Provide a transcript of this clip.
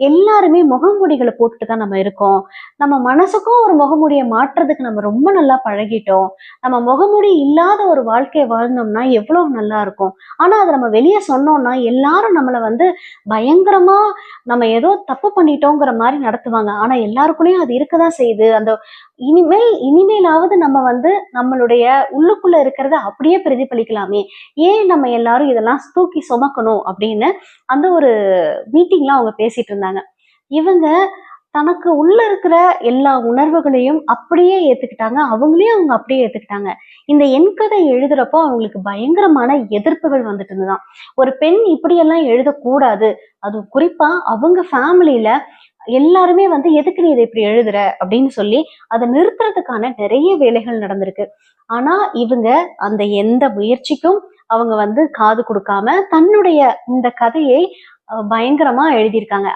எல்லாருமே முகமூடிகளை போட்டுட்டு தான் நம்ம இருக்கோம். நம்ம மனசுக்கும் ஒரு முகமூடிய மாற்றுறதுக்கு நம்ம ரொம்ப நல்லா பழகிட்டோம். நம்ம முகமூடி இல்லாத ஒரு வாழ்க்கைய வாழ்ந்தோம்னா எவ்வளவு நல்லா இருக்கும். ஆனா அத நம்ம வெளிய சொன்னோம்னா எல்லாரும் நம்மள வந்து பயங்கரமா நம்ம ஏதோ தப்பு பண்ணிட்டோங்கிற மாரி நடத்துவாங்க. ஆனா எல்லாருக்குள்ளயும் அது இருக்கதான் செய்யுது. அந்த இனிமேலாவது நம்ம வந்து நம்மளுடைய உள்ளுக்குள்ள இருக்கிறத அப்படியே பிரதிபலிக்கலாமே. ஏன் நம்ம எல்லாரும் இதெல்லாம் தூக்கி சுமக்கணும் அப்படின்னு அந்த ஒரு மீட்டிங்ல அவங்க பேசிட்டு இருந்தாங்க. இவங்க தனக்கு உள்ள இருக்கிற எல்லா உணர்வுகளையும் அப்படியே ஏத்துக்கிட்டாங்க. அவங்களையும் அவங்க அப்படியே ஏத்துக்கிட்டாங்க. இந்த என் கதை எழுதுறப்போ அவங்களுக்கு பயங்கரமான எதிர்ப்புகள் வந்துட்டு இருந்ததாம். ஒரு பெண் இப்படியெல்லாம் எழுதக்கூடாது. அதுவும் குறிப்பா அவங்க ஃபேமிலில எல்லாருமே வந்து எதுக்கு நீ இத இப்படி எழுதுற அப்படின்னு சொல்லி அத நிறுத்துறதுக்கான நிறைய வேலைகள் நடந்திருக்கு. ஆனா இவங்க அந்த எந்த முயற்சிக்கும் அவங்க வந்து காது குடுக்காம தன்னுடைய இந்த கதையை பயங்கரமா எழுதியிருக்காங்க.